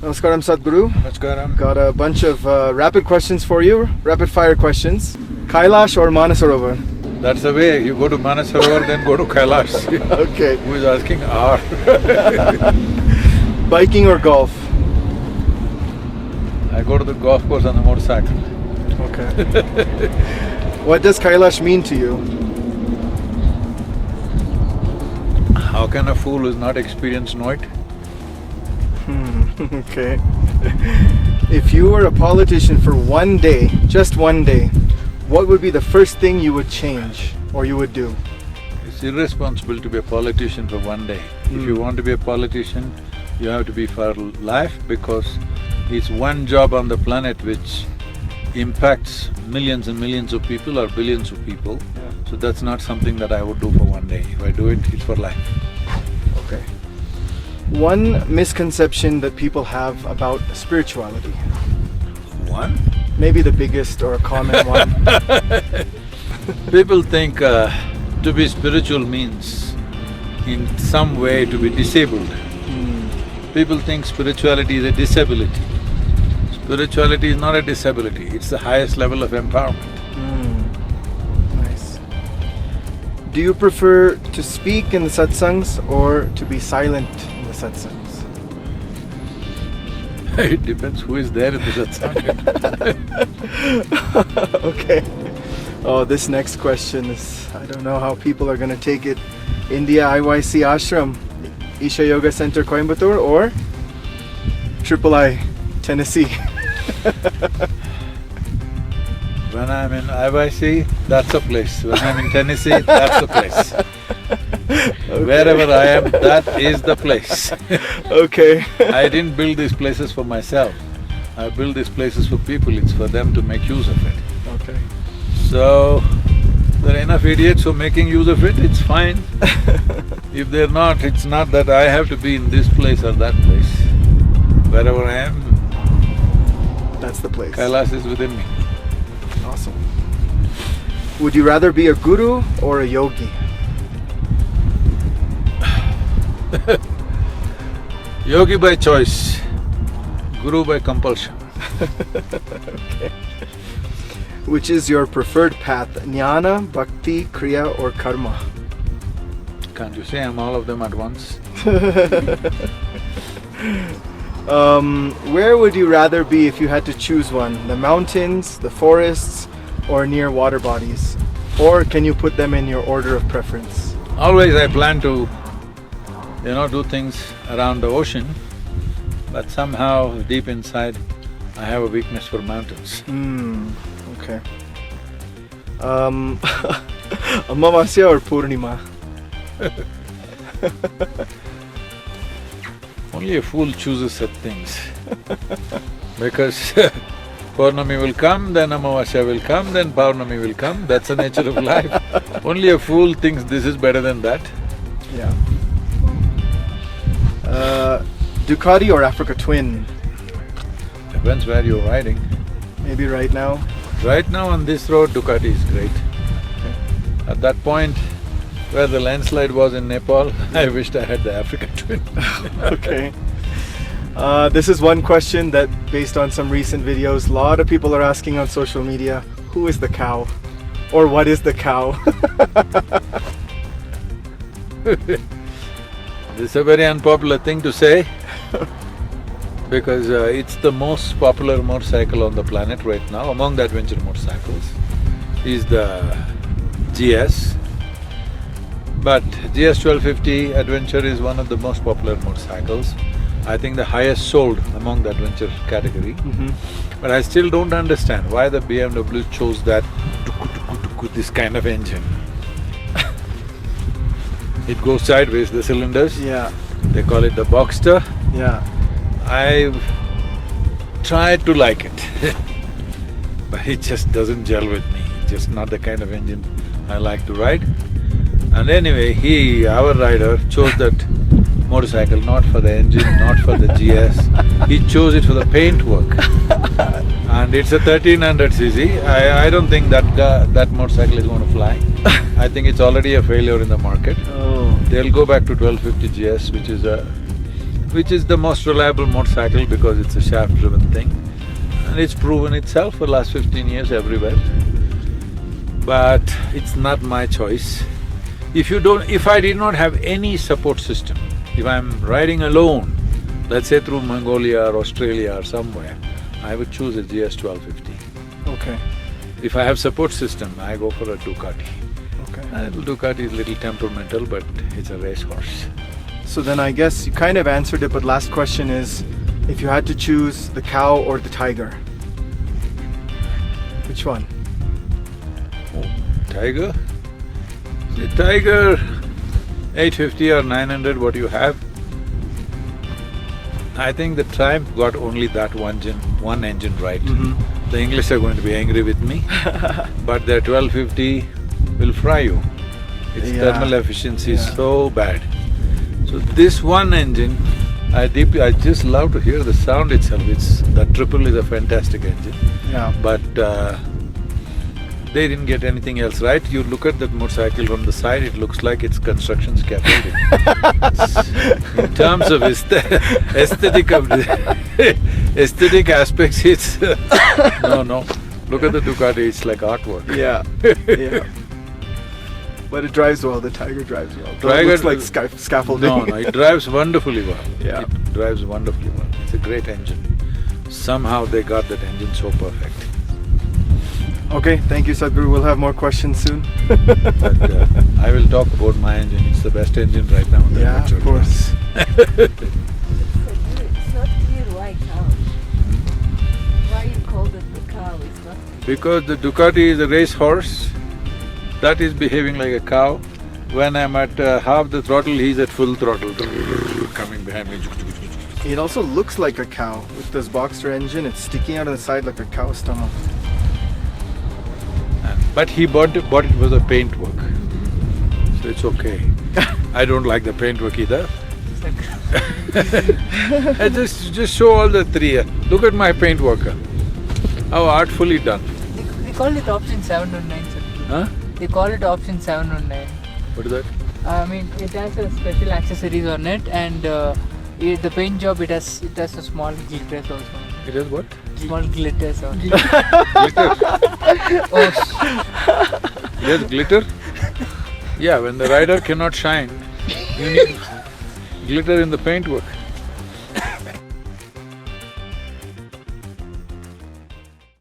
Namaskaram, Sadhguru. Namaskaram. Got a bunch of rapid questions for you, rapid fire questions. Kailash or Manasarovar? That's the way, you go to Manasarovar, then go to Kailash. Okay. Who is asking R? Biking or golf? I go to the golf course on a motorcycle. Okay. What does Kailash mean to you? How can a fool who's not experienced know it? Okay. If you were a politician for one day, just one day, what would be the first thing you would change or you would do? It's irresponsible to be a politician for one day. If you want to be a politician, you have to be for life, because it's one job on the planet which impacts millions and millions of people or billions of people. Yeah. So that's not something that I would do for one day. If I do it, it's for life. Okay. One misconception that people have about spirituality. One? Maybe the biggest or a common one. People think to be spiritual means in some way to be disabled. People think spirituality is a disability. Spirituality is not a disability, it's the highest level of empowerment. Nice. Do you prefer to speak in the satsangs or to be silent in the satsangs? It depends who is there in the satsang. Okay. Oh, this next question is… I don't know how people are gonna take it. India IYC Ashram, Isha Yoga Center, Coimbatore, or I, Tennessee? When I'm in IYC, that's the place. When I'm in Tennessee, that's the place. Okay. Wherever I am, that is the place. Okay. I didn't build these places for myself. I built these places for people, it's for them to make use of it. Okay. So, there are enough idiots who are making use of it, it's fine. If they're not, it's not that I have to be in this place or that place. Wherever I am, That's the place. Kailash is within me. Awesome. Would you rather be a guru or a yogi? Yogi by choice, guru by compulsion. Okay. Which is your preferred path, jnana, bhakti, kriya or karma? Can't you say I'm all of them at once? Where would you rather be if you had to choose one? The mountains, the forests, or near water bodies? Or can you put them in your order of preference? Always I plan to, do things around the ocean, but somehow deep inside I have a weakness for mountains. Okay. Amavasya or Purnima? Only a fool chooses such things. Because Purnami will come, then Amavasya will come, then Paurnami will come, that's the nature of life. Only a fool thinks this is better than that. Yeah. Ducati or Africa Twin? Depends where you're riding. Maybe right now? Right now on this road, Ducati is great. Okay. At that point, where the landslide was in Nepal, I wished I had the Africa Twin. Okay. This is one question that, based on some recent videos, a lot of people are asking on social media, who is the cow? Or what is the cow? This is a very unpopular thing to say, because it's the most popular motorcycle on the planet right now. Among the adventure motorcycles is the GS. But GS 1250 Adventure is one of the most popular motorcycles. I think the highest sold among the adventure category. But I still don't understand why the BMW chose that this kind of engine. It goes sideways, the cylinders. Yeah. They call it the Boxster. Yeah. I've tried to like it, but it just doesn't gel with me. It's just not the kind of engine I like to ride. And anyway, our rider, chose that motorcycle not for the engine, not for the GS. He chose it for the paint work. And it's a 1300cc. I don't think that motorcycle is going to fly. I think it's already a failure in the market. Oh. They'll go back to 1250 GS, which is the most reliable motorcycle because it's a shaft-driven thing. And it's proven itself for the last 15 years everywhere. But it's not my choice. If I did not have any support system, if I'm riding alone, let's say through Mongolia or Australia or somewhere, I would choose a GS 1250. Okay. If I have support system, I go for a Ducati. Okay. Ducati is a little temperamental, but it's a racehorse. So then I guess you kind of answered it, but last question is, if you had to choose the cow or the tiger, which one? Tiger? The Tiger 850 or 900, what you have, I think the Triumph got only that one engine right. The English are going to be angry with me, but their 1250 will fry you. Its thermal efficiency is so bad. So this one engine, I just love to hear the sound itself. That triple is a fantastic engine. Yeah. But they didn't get anything else right. You look at that motorcycle from the side, it looks like it's construction scaffolding. In terms of aesthetic aspects, it's no. Look at the Ducati, it's like artwork. Yeah, yeah. But it drives well, the Tiger drives well. Tiger looks like scaffolding. No, it drives wonderfully well. Yeah. It drives wonderfully well. It's a great engine. Somehow they got that engine so perfect. Okay, thank you, Sadhguru. We'll have more questions soon. But I will talk about my engine. It's the best engine right now in the Yeah, adventure of course. It's not clear why cow. Why you called it the cow? It's not clear. Because the Ducati is a racehorse, that is behaving like a cow. When I'm at half the throttle, he's at full throttle, coming behind me. It also looks like a cow with this Boxster engine. It's sticking out of the side like a cow stomach. But he bought it with a paintwork, so it's okay. I don't like the paintwork either. I just show all the three. Look at my paintwork. How artfully done. They call it option 719, sir. Huh? They call it option 719. What is that? I mean, it has a special accessories on it, and the paint job, it has a small glitters also. It has what? Small glitters on it. Glitter? Oh, It has glitter? Yeah, when the rider cannot shine, you need glitter in the paintwork.